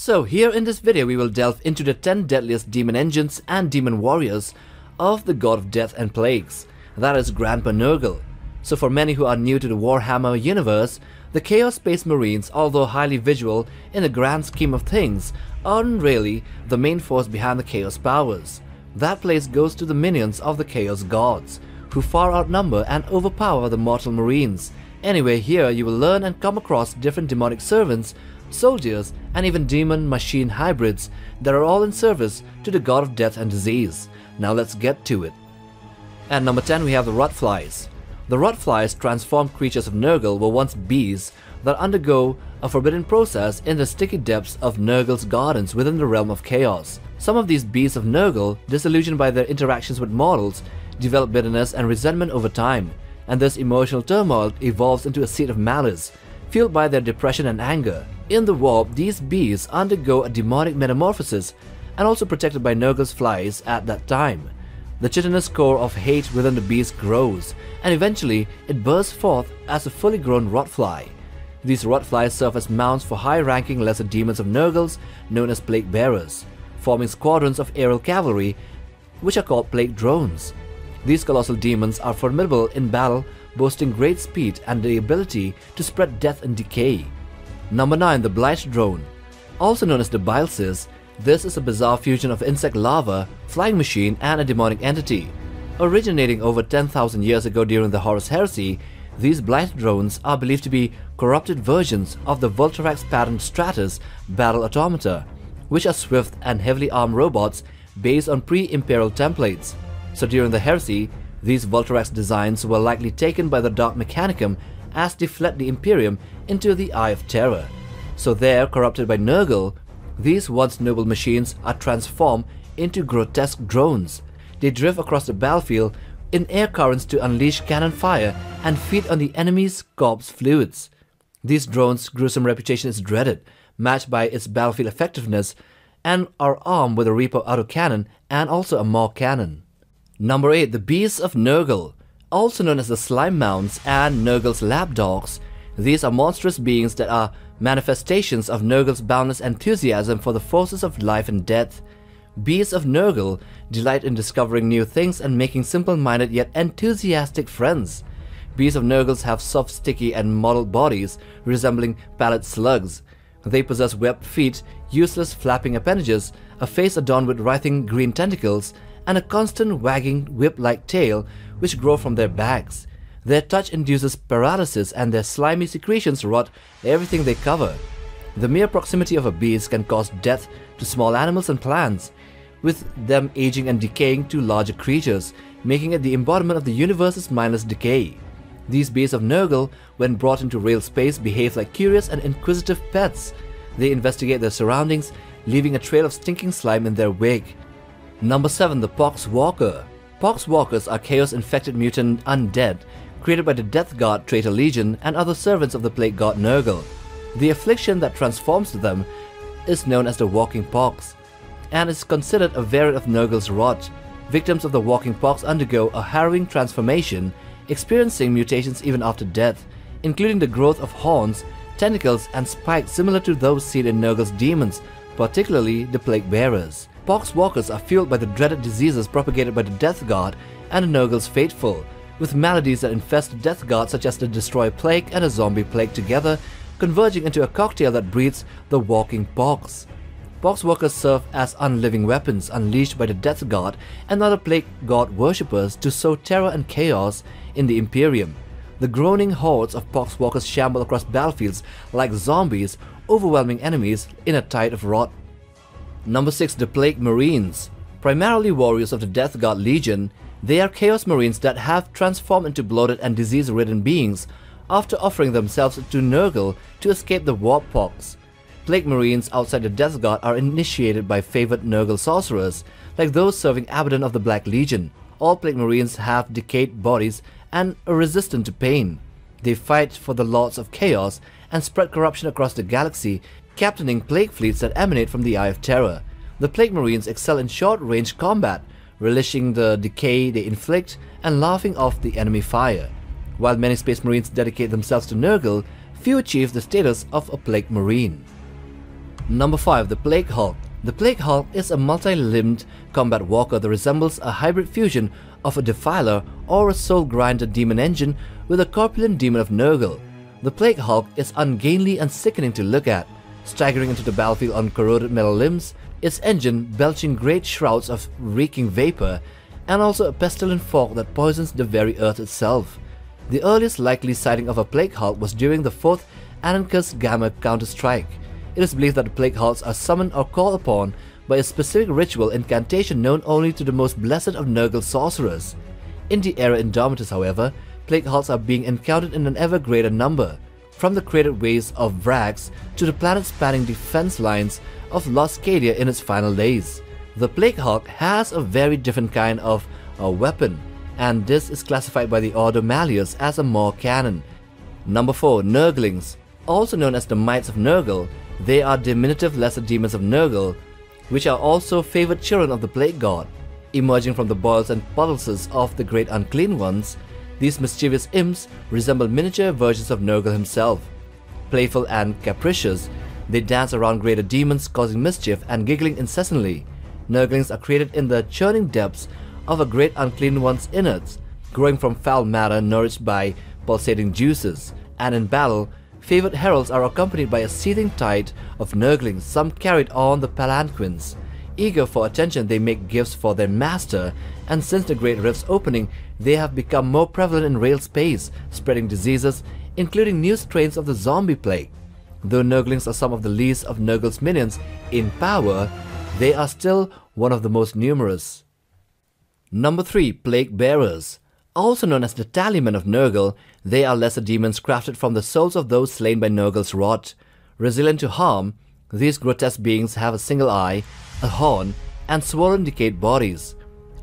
So here in this video we will delve into the 10 deadliest demon engines and demon warriors of the god of death and plagues, that is Grandpa Nurgle. So for many who are new to the Warhammer universe, the Chaos Space Marines, although highly visual in the grand scheme of things, aren't really the main force behind the Chaos powers. That place goes to the minions of the Chaos gods, who far outnumber and overpower the mortal Marines. Anyway, here you will learn and come across different demonic servants, soldiers, and even demon-machine hybrids that are all in service to the god of death and disease. Now let's get to it. At number 10 we have the Rotflies. The Rotflies, transformed creatures of Nurgle, were once bees that undergo a forbidden process in the sticky depths of Nurgle's gardens within the realm of chaos. Some of these bees of Nurgle, disillusioned by their interactions with mortals, develop bitterness and resentment over time, and this emotional turmoil evolves into a seed of malice, fueled by their depression and anger. In the warp, these bees undergo a demonic metamorphosis and also protected by Nurgle's flies at that time. The chitinous core of hate within the beast grows, and eventually it bursts forth as a fully grown Rotfly. These Rotflies serve as mounts for high-ranking lesser demons of Nurgle's known as Plague Bearers, forming squadrons of aerial cavalry which are called Plague Drones. These colossal demons are formidable in battle, boasting great speed and the ability to spread death and decay. Number 9. The Blight Drone. Also known as the Bilesis, this is a bizarre fusion of insect larva, flying machine, and a demonic entity. Originating over 10,000 years ago during the Horus Heresy, these Blight Drones are believed to be corrupted versions of the Vultarax-patterned Stratus battle automata, which are swift and heavily armed robots based on pre-imperial templates. So during the Heresy, these Vultarax designs were likely taken by the Dark Mechanicum as they fled the Imperium into the Eye of Terror. So there, corrupted by Nurgle, these once noble machines are transformed into grotesque drones. They drift across the battlefield in air currents to unleash cannon fire and feed on the enemy's corpse fluids. These drones' gruesome reputation is dreaded, matched by its battlefield effectiveness, and are armed with a Reaper autocannon and also a Maw cannon. Number 8. The Beasts of Nurgle. Also known as the Slime Mounts and Nurgle's Lapdogs, these are monstrous beings that are manifestations of Nurgle's boundless enthusiasm for the forces of life and death. Beasts of Nurgle delight in discovering new things and making simple-minded yet enthusiastic friends. Beasts of Nurgle have soft, sticky, and mottled bodies resembling pallid slugs. They possess webbed feet, useless flapping appendages, a face adorned with writhing green tentacles, and a constant wagging whip-like tail which grow from their backs. Their touch induces paralysis and their slimy secretions rot everything they cover. The mere proximity of a beast can cause death to small animals and plants, with them aging and decaying to larger creatures, making it the embodiment of the universe's mindless decay. These beasts of Nurgle, when brought into real space, behave like curious and inquisitive pets. They investigate their surroundings, leaving a trail of stinking slime in their wake. Number 7. The Poxwalker. Poxwalkers are chaos-infected mutant undead, created by the Death God Traitor Legion and other servants of the Plague God Nurgle. The affliction that transforms them is known as the Walking Pox, and is considered a variant of Nurgle's rot. Victims of the Walking Pox undergo a harrowing transformation, experiencing mutations even after death, including the growth of horns, tentacles, and spikes similar to those seen in Nurgle's demons, particularly the Plague Bearers. Poxwalkers are fueled by the dreaded diseases propagated by the Death God and the Nurgle's faithful, with maladies that infest the Death God such as the Destroy Plague and a Zombie Plague together, converging into a cocktail that breeds the Walking Pox. Poxwalkers serve as unliving weapons unleashed by the Death God and other Plague God worshippers to sow terror and chaos in the Imperium. The groaning hordes of Poxwalkers shamble across battlefields like zombies, overwhelming enemies in a tide of rot. Number 6. The Plague Marines. Primarily warriors of the Death God Legion, they are Chaos Marines that have transformed into bloated and disease-ridden beings after offering themselves to Nurgle to escape the Warp Pox. Plague Marines outside the Death God are initiated by favored Nurgle sorcerers, like those serving Abaddon of the Black Legion. All Plague Marines have decayed bodies and are resistant to pain. They fight for the Lords of Chaos and spread corruption across the galaxy, captaining plague fleets that emanate from the Eye of Terror. The Plague Marines excel in short-range combat, relishing the decay they inflict and laughing off the enemy fire. While many Space Marines dedicate themselves to Nurgle, few achieve the status of a Plague Marine. Number 5. The Plague Hulk. The Plague Hulk is a multi-limbed combat walker that resembles a hybrid fusion of a Defiler or a Soul Grinder demon engine with a corpulent demon of Nurgle. The Plague Hulk is ungainly and sickening to look at, staggering into the battlefield on corroded metal limbs, its engine belching great shrouds of reeking vapor, and also a pestilent fog that poisons the very earth itself. The earliest likely sighting of a Plague Hulk was during the 4th Anarchus Gamma Counter-Strike. It is believed that the Plague Hulks are summoned or called upon by a specific ritual incantation known only to the most blessed of Nurgle sorcerers. In the era Indomitus, however, Plague Hulks are being encountered in an ever greater number, from the created waves of Vrags to the planet-spanning defense lines of Loscadia in its final days. The Plague Hulk has a very different kind of weapon, and this is classified by the Ordo Malleus as a Maw Cannon. Number 4. Nurglings. Also known as the Mites of Nurgle, they are diminutive lesser demons of Nurgle, which are also favored children of the Plague God. Emerging from the boils and puddles of the Great Unclean Ones, these mischievous imps resemble miniature versions of Nurgle himself. Playful and capricious, they dance around greater demons, causing mischief and giggling incessantly. Nurglings are created in the churning depths of a Great Unclean One's innards, growing from foul matter nourished by pulsating juices, and in battle, favored heralds are accompanied by a seething tide of Nurglings, some carried on the palanquins. Eager for attention, they make gifts for their master, and since the Great Rift's opening, they have become more prevalent in real space, spreading diseases, including new strains of the zombie plague. Though Nurglings are some of the least of Nurgle's minions in power, they are still one of the most numerous. Number 3. Plague Bearers. Also known as the Tallymen of Nurgle, they are lesser demons crafted from the souls of those slain by Nurgle's wrath. Resilient to harm, these grotesque beings have a single eye, a horn, and swollen decayed bodies.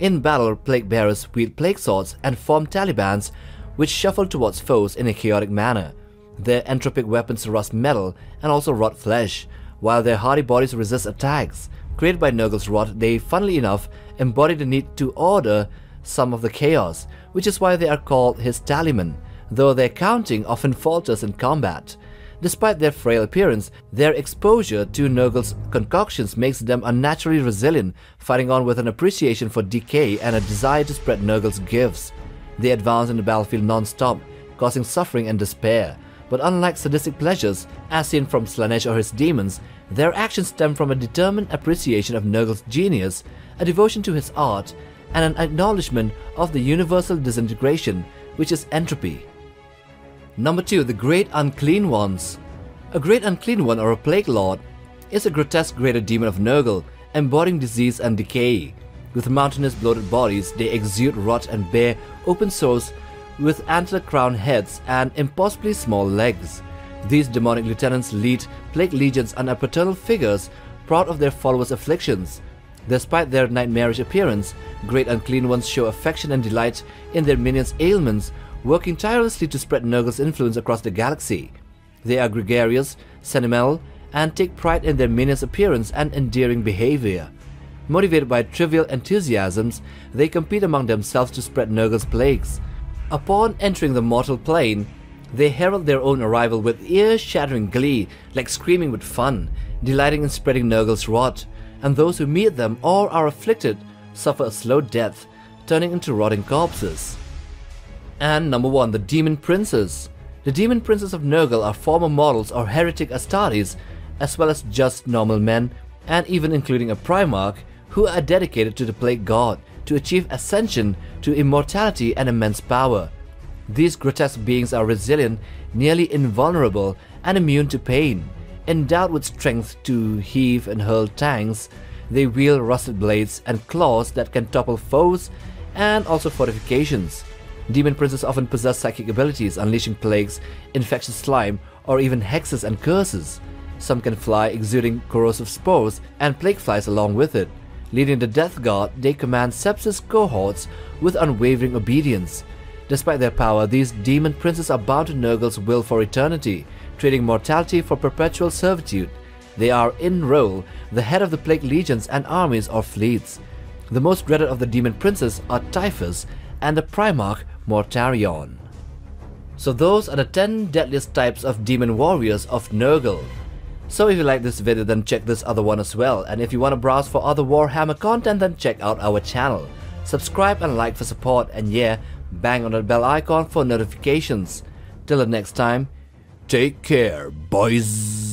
In battle, Plague Bearers wield plague swords and form Talibans which shuffle towards foes in a chaotic manner. Their entropic weapons rust metal and also rot flesh, while their hardy bodies resist attacks. Created by Nurgle's wrath, they, funnily enough, embody the need to order some of the chaos, which is why they are called his Tallymen, though their counting often falters in combat. Despite their frail appearance, their exposure to Nurgle's concoctions makes them unnaturally resilient, fighting on with an appreciation for decay and a desire to spread Nurgle's gifts. They advance in the battlefield non-stop, causing suffering and despair, but unlike sadistic pleasures, as seen from Slanesh or his demons, their actions stem from a determined appreciation of Nurgle's genius, a devotion to his art, and an acknowledgement of the universal disintegration, which is entropy. Number 2. The Great Unclean Ones. A Great Unclean One, or a Plague Lord, is a grotesque greater demon of Nurgle, embodying disease and decay. With mountainous bloated bodies, they exude rot and bear open sores with antler-crowned heads and impossibly small legs. These demonic lieutenants lead plague legions and are paternal figures proud of their followers' afflictions. Despite their nightmarish appearance, Great Unclean Ones show affection and delight in their minions' ailments, working tirelessly to spread Nurgle's influence across the galaxy. They are gregarious, sentimental, and take pride in their minions' appearance and endearing behavior. Motivated by trivial enthusiasms, they compete among themselves to spread Nurgle's plagues. Upon entering the mortal plane, they herald their own arrival with ear-shattering glee, like screaming with fun, delighting in spreading Nurgle's wrath, and those who meet them or are afflicted suffer a slow death, turning into rotting corpses. And number 1. The Demon Princes. The Demon Princes of Nurgle are former mortals or heretic Astartes, as well as just normal men, and even including a Primarch, who are dedicated to the Plague God to achieve ascension to immortality and immense power. These grotesque beings are resilient, nearly invulnerable, and immune to pain. Endowed with strength to heave and hurl tanks, they wield rusted blades and claws that can topple foes and also fortifications. Demon Princes often possess psychic abilities, unleashing plagues, infectious slime, or even hexes and curses. Some can fly, exuding corrosive spores and plague flies along with it. Leading the Death God, they command sepsis cohorts with unwavering obedience. Despite their power, these Demon Princes are bound to Nurgle's will for eternity, trading mortality for perpetual servitude. They are, in role, the head of the Plague Legions and armies or fleets. The most dreaded of the Demon Princes are Typhus and the Primarch Mortarion. So those are the 10 deadliest types of demon warriors of Nurgle. So if you like this video, then check this other one as well, and if you want to browse for other Warhammer content, then check out our channel. Subscribe and like for support, and yeah, bang on that bell icon for notifications. Till the next time, take care, boys.